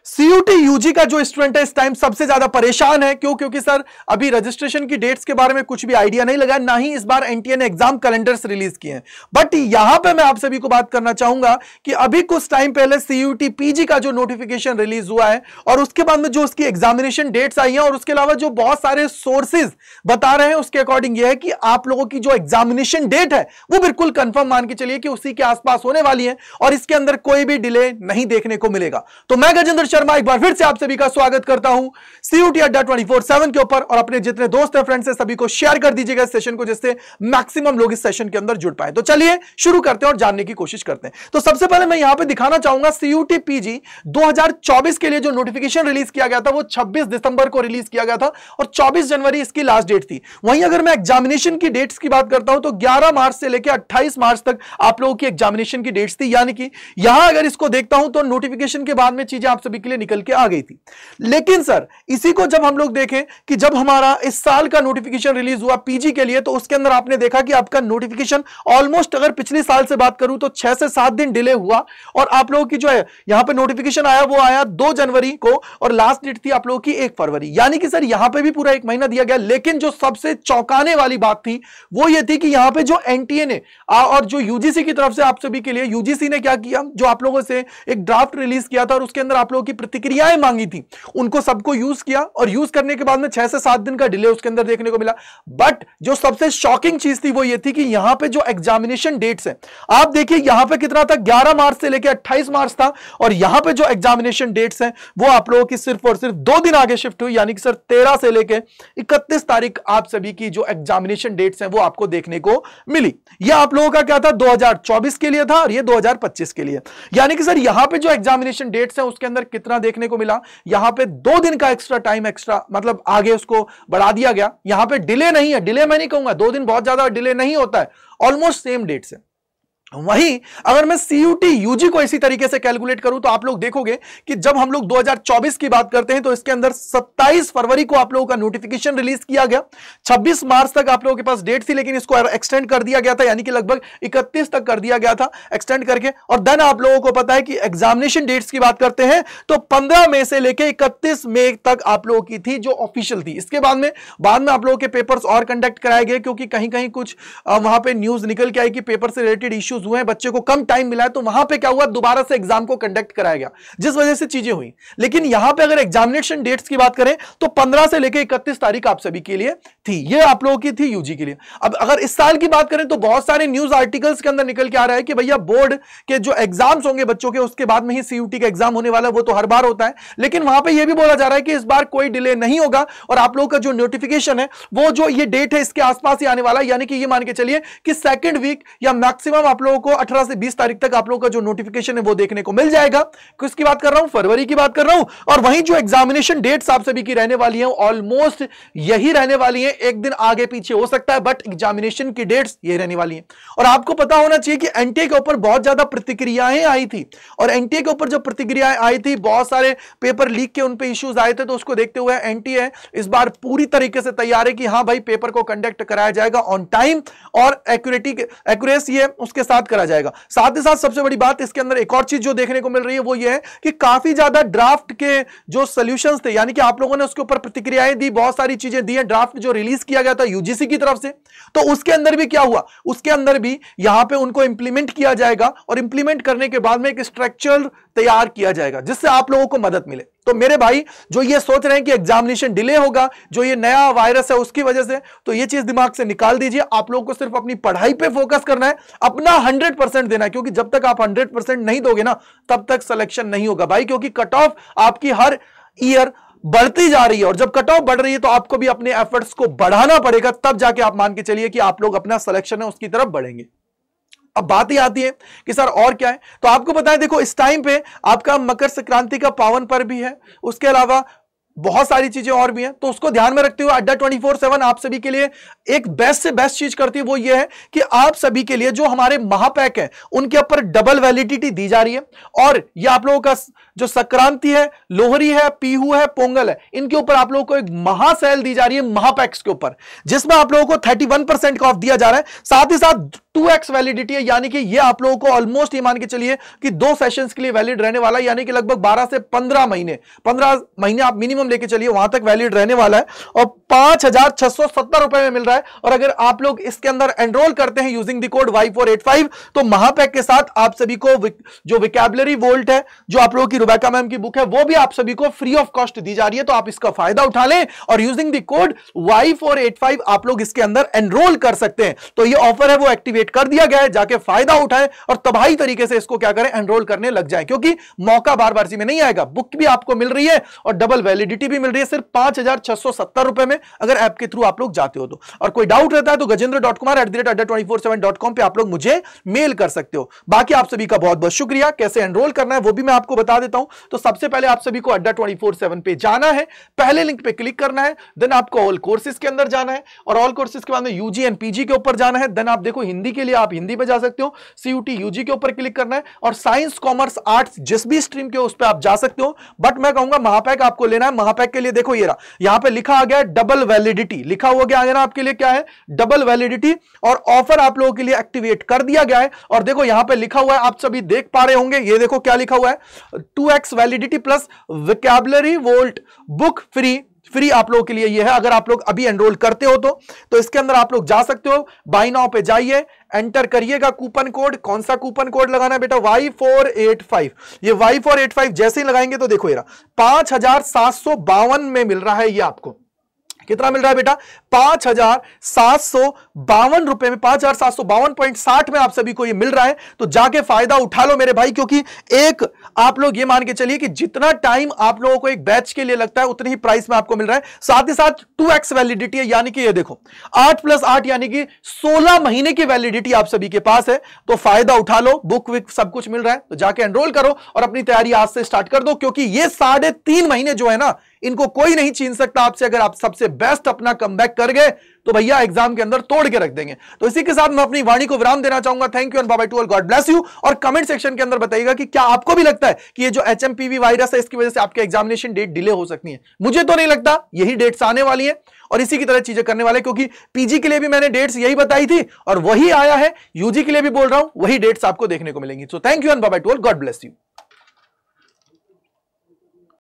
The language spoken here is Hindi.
सीयूटी यूजी का जो स्टूडेंट है इस टाइम सबसे ज्यादा परेशान है। क्यों? क्योंकि सर अभी रजिस्ट्रेशन की डेट्स के बारे में कुछ भी आइडिया नहीं लगा, ना ही इस बार एनटीए ने एग्जाम कैलेंडर्स रिलीज किए हैं। बट यहां पे मैं आप सभी को बात करना चाहूंगा कि अभी कुछ टाइम पहले सीयूटी पीजी का जो नोटिफिकेशन रिलीज हुआ है और उसके बाद में जो उसकी एग्जामिनेशन डेट्स आई हैं और उसके अलावा जो बहुत सारे सोर्सेज बता रहे हैं उसके अकॉर्डिंग यह है कि आप लोगों की जो एग्जामिनेशन डेट है वो बिल्कुल कंफर्म मान के चलिए कि उसी के आसपास होने वाली है और इसके अंदर कोई भी डिले नहीं देखने को मिलेगा। तो मैं गजेंद्र शर्मा एक बार फिर से आप सभी का स्वागत करता हूं सीयूटी अड्डा 24/7 के ऊपर, और अपने जितने दोस्त हैं फ्रेंड्स हैं सभी को शेयर कर दीजिएगा इस सेशन को, जिससे मैक्सिमम लोग इस सेशन के अंदर जुड़ पाए। तो चलिए शुरू करते हैं और जानने की कोशिश करते हैं। तो सबसे पहले मैं यहां पे दिखाना चाहूंगा सीयूटी पीजी 2024 के लिए जो नोटिफिकेशन रिलीज किया गया था वो 26 दिसंबर को रिलीज किया गया था और 24 जनवरी इसकी लास्ट डेट थी। वहीं अगर मैं एग्जामिनेशन की डेट्स की बात करता हूं तो 11 मार्च से लेकर 28 मार्च तक आप लोगों की एग्जामिनेशन की डेट्स थी। यानी कि यहां अगर इसको देखता हूं तो नोटिफिकेशन के बाद में चीजें आप सभी के लिए निकल के आ गई थी। लेकिन सर इसी को जब हम लोग देखें कि जब हमारा इस साल का नोटिफिकेशन रिलीज हुआ पीजी के लिए तो उसके अंदर आपने देखा कि आपका नोटिफिकेशन ऑलमोस्ट अगर पिछले साल से बात करूं तो 6 से 7 दिन डिले हुआ और आप लोगों की जो है यहां पे नोटिफिकेशन आया वो आया 2 जनवरी को और लास्ट डेट थी आप लोगों की 1 फरवरी। यानी कि सर यहां पे भी पूरा 1 महीना दिया गया। लेकिन जो सबसे चौंकाने वाली बात थी वो ये थी कि यहां पे जो एनटीए ने और जो यूजीसी की तरफ से आप सभी के लिए यूजीसी ने क्या किया, जो आप लोगों से एक ड्राफ्ट रिलीज किया था और उसके अंदर आप लोगों की प्रतिक्रियाएं मांगी थी, उनको सबको यूज किया और यूज करने के बाद में 6 से 7 दिन का डिले उसके अंदर देखने को मिला। बट जो सबसे शॉकिंग चीज थी वो ये थी कि यहां पे जो एग्जामिनेशन डेट्स है आप देखिए यहां पे कितना था, 11 मार्च से लेकर 28 मार्च था और यहां पे जो एग्जामिनेशन डेट्स हैं वो आप लोगों की सिर्फ और सिर्फ 2 दिन आगे शिफ्ट हुई। यानी कि सर 13 से लेकर 31 तारीख आप सभी की जो एग्जामिनेशन डेट्स हैं वो आपको देखने को मिली। यह आप लोगों का क्या था 2024 के लिए था और ये 2025 के लिए। यानी कि सर यहां पे जो एग्जामिनेशन डेट्स हैं उसके अंदर कितना देखने को मिला, यहां पे 2 दिन का एक्स्ट्रा टाइम एक्स्ट्रा मतलब आगे उसको बढ़ा दिया गया। यहां पे डिले नहीं है, डिले मैं नहीं कहूंगा, 2 दिन बहुत ज्यादा डिले नहीं होता है, ऑलमोस्ट सेम डेट्स है। वहीं अगर मैं सीयूटी यूजी को इसी तरीके से कैलकुलेट करूं तो आप लोग देखोगे कि जब हम लोग 2024 की बात करते हैं तो इसके अंदर 27 फरवरी को आप लोगों का नोटिफिकेशन रिलीज किया गया, 26 मार्च तक आप लोगों के पास डेट थी लेकिन इसको एक्सटेंड कर दिया गया था, यानी कि लगभग 31 तक कर दिया गया था एक्सटेंड करके। और देन आप लोगों को पता है कि एग्जामिनेशन डेट्स की बात करते हैं तो 15 मई से लेकर 31 मई तक आप लोगों की थी जो ऑफिशियल थी। इसके बाद में आप लोगों के पेपर्स और कंडक्ट कराए गए क्योंकि कहीं कहीं कुछ वहां पे न्यूज निकल के आई कि पेपर से रिलेटेड इश्यूज हुए हैं, बच्चे को कम टाइम मिला है, तो वहां पे क्या हुआ दोबारा से एग्जाम को कंडक्ट कराया गया जिस वजह से चीजें हुई। लेकिन यहां पे अगर एग्जामिनेशन डेट्स की बात करें तो 15 से लेकर 31 तारीख आप सभी के लिए थी, ये आप लोगों की थी यूजी के लिए। अब अगर इस साल की बात करें तो बहुत सारे न्यूज आर्टिकल्स के अंदर निकल के आ रहा है कि भैया बोर्ड के जो एग्जाम्स होंगे बच्चों के उसके बाद में ही सीयूटी का एग्जाम होने वाला है, वो तो हर बार होता है। लेकिन वहां पे यह भी बोला जा रहा है कि इस बार कोई डिले नहीं होगा और आप लोगों का जो नोटिफिकेशन है वो जो ये डेट है इसके आसपास ही आने वाला है। यानी कि ये मान के चलिए कि सेकंड वीक या मैक्सिमम आप लोगों को 18 से 20 तारीख तक आप लोगों का जो नोटिफिकेशन है वो देखने को मिल जाएगा। किसकी बात कर रहा हूं, फरवरी की बात कर रहा हूं। और वहीं जो एग्जामिनेशन डेट्स आप सभी की रहने वाली हैं ऑलमोस्ट यही रहने वाली हैं, एक दिन आगे पीछे हो सकता है बट एग्जामिनेशन की डेट्स ये रहने वाली हैं। और आपको पता होना चाहिए कि एनटीए के ऊपर बहुत ज्यादा प्रतिक्रियाएं आई थी और एनटीए के ऊपर जो प्रतिक्रियाएं आई थी बहुत सारे पेपर लीक के उन पे इश्यूज आए थे, तो उसको देखते हुए एनटीए इस बार पूरी तरीके से तैयार है कि हां भाई पेपर को कंडक्ट कराया जाएगा ऑन टाइम और एक्यूरेसी है उसके साथ करा जाएगा। साथ ही साथ सबसे बड़ी बात इसके अंदर एक और चीज जो देखने को मिल रही है वो ये है कि काफी ज्यादा ड्राफ्ट के जो सॉल्यूशंस थे, यानी कि आप लोगों ने उसके ऊपर प्रतिक्रियाएं दी, बहुत सारी चीजें दी है। ड्राफ्ट जो रिलीज किया गया था यूजीसी की तरफ से तो उसके अंदर भी क्या हुआ, उसके अंदर भी यहां पे उनको इंप्लीमेंट किया जाएगा और इंप्लीमेंट करने के बाद में एक स्ट्रक्चर तैयार किया जाएगा जिससे आप लोगों को मदद मिले। तो मेरे भाई जो ये सोच रहे हैं कि एग्जामिनेशन डिले होगा जो ये नया वायरस है उसकी वजह से, तो ये चीज दिमाग से निकाल दीजिए। आप लोगों को सिर्फ अपनी पढ़ाई पे फोकस करना है, अपना 100% देना है, क्योंकि जब तक आप 100% नहीं दोगे ना तब तक सिलेक्शन नहीं होगा भाई, क्योंकि कट ऑफ आपकी हर ईयर बढ़ती जा रही है और जब कट ऑफ बढ़ रही है तो आपको भी अपने एफर्ट्स को बढ़ाना पड़ेगा, तब जाके आप मान के चलिए कि आप लोग अपना सिलेक्शन है उसकी तरफ बढ़ेंगे। अब बात ही आती है कि सर और क्या है, तो आपको पता है देखो इस टाइम पे आपका मकर संक्रांति का पावन पर्व भी है, उसके अलावा बहुत सारी चीजें और भी हैं, तो उसको ध्यान में रखते हुए अड्डा 24/7 आप सभी के लिए एक बेस्ट से बेस्ट चीज करती है वो ये है कि आप सभी के लिए जो हमारे महापैक है उनके ऊपर डबल वैलिडिटी दी जा रही है। और ये आप लोगों का जो संक्रांति है, लोहरी है, पीहू है, पोंगल है, इनके ऊपर आप लोगों को एक महासेल दी जा रही है महापैक्स के ऊपर, जिसमें आप लोगों को 31% का ऑफ दिया जा रहा है। साथ ही साथ 2x वैलिडिटी है, यानी कि ये आप लोगों को ऑलमोस्ट ये मान के चलिए कि 2 सेशंस के लिए वैलिड रहने वाला है, यानी कि लगभग 12 से 15 महीने आप मिनिमम लेके चलिए, वहां तक वैलिड रहने वाला है और 5,670 रुपए में मिल रहा है। और अगर आप लोग इसके अंदर एनरोल करते हैं यूजिंग द कोड Y485 तो महापैक के साथ आप सभी को जो विकैबुलरी वोल्ट है, जो आप लोगों की रुबैका मैम की बुक है, वो भी आप सभी को फ्री ऑफ कॉस्ट दी जा रही है। तो आप इसका फायदा उठा लें और यूजिंग द कोड Y485 आप लोग इसके अंदर एनरोल कर सकते हैं। तो ये ऑफर है वो एक्टिवेट कर दिया गया है, जाके फायदा उठाएं और तबाही तरीके से इसको क्या करें, एनरोल करने लग जाए, क्योंकि मौका बार बार में नहीं आएगा। बुक भी आपको मिल रही है और डबल वैलिडिटी भी मिल रही है सिर्फ 5,670 रुपए में, अगर ऐप के थ्रू आप लोग जाते हो तो। और कोई डाउट रहता है तो gajendra.kumar@adda247.com पे आप लोग मुझे मेल कर सकते हो। बाकी आप सभी का बहुत बहुत शुक्रिया। कैसे एनरोल करना है वो भी मैं आपको बता देता हूं। तो सबसे पहले आप सभी को अड्डा 24/7 पे जाना है, पहले लिंक पे क्लिक करना है, देन आपको ऑल कोर्सेज के अंदर जाना है और ऑल कोर्सेज के बाद में यूजी एंड पीजी के ऊपर जाना है। देन आप देखो हिंदी के लिए आप हिंदी पे जा सकते हो, सीयूटी यूजी के ऊपर क्लिक करना है और साइंस कॉमर्स आर्ट्स जिस भी स्ट्रीम के उस पर आप जा सकते हो। बट मैं कहूंगा महापैक आपको लेना है। महापैक के लिए देखो ये रहा, यहां पे लिखा आ गया डबल वैलिडिटी, लिखा हुआ गया है ना आपके लिए क्या है, डबल वैलिडिटी, और ऑफर आप लोगों के लिए एक्टिवेट कर दिया गया है। और देखो यहां पे लिखा हुआ है, आप सभी देख पा रहे होंगे, ये देखो क्या लिखा हुआ है, 2x validity plus vocabulary volt book free आप लोगों के लिए ये है। अगर आप लोग अभी एनरोल करते हो तो इसके अंदर आप लोग जा सकते हो, बाय नाउ पे जाइए, एंटर करिएगा कूपन कोड। कौन सा कूपन कोड लगाना है बेटा, Y485। ये Y485 जैसे ही लगाएंगे तो देखो ये रहा, 5,752 में मिल रहा है। ये आपको कितना मिल रहा है बेटा, 5,752 रुपए में, 5,752.60 में आप सभी को ये मिल रहा है। तो जाके फायदा उठा लो मेरे भाई, क्योंकि एक आप लोग ये मान के चलिए कि जितना टाइम आप लोगों को एक बैच के लिए लगता है उतनी ही प्राइस में आपको मिल रहा है। साथ ही साथ 2x वैलिडिटी है, यानी कि ये देखो 8+8 यानी कि 16 महीने की वैलिडिटी आप सभी के पास है। तो फायदा उठा लो, बुक विक सब कुछ मिल रहा है। तो जाके एनरोल करो और अपनी तैयारी आज से स्टार्ट कर दो, क्योंकि ये 3.5 महीने जो है ना, इनको कोई नहीं छीन सकता आपसे। अगर आप सबसे बेस्ट अपना कमबैक कर गए तो भैया एग्जाम के अंदर तोड़ के रख देंगे। तो इसी के साथ मैं अपनी वाणी को विराम देना चाहूंगा। Thank you and bye bye to all, God bless you. और कमेंट सेक्शन के अंदर बताइएगा कि क्या आपको भी लगता है कि ये जो HMPV वायरस है इसकी वजह से आपके एग्जामिनेशन डेट डिले हो सकती है। मुझे तो नहीं लगता, यही डेट्स आने वाली है और इसी की तरह चीजें करने वाले, क्योंकि पीजी के लिए भी मैंने डेट्स यही बताई थी और वही आया है, यूजी के लिए भी बोल रहा हूं, वही डेट्स आपको देखने को मिलेंगी। So thank you and bye bye to all, God bless you.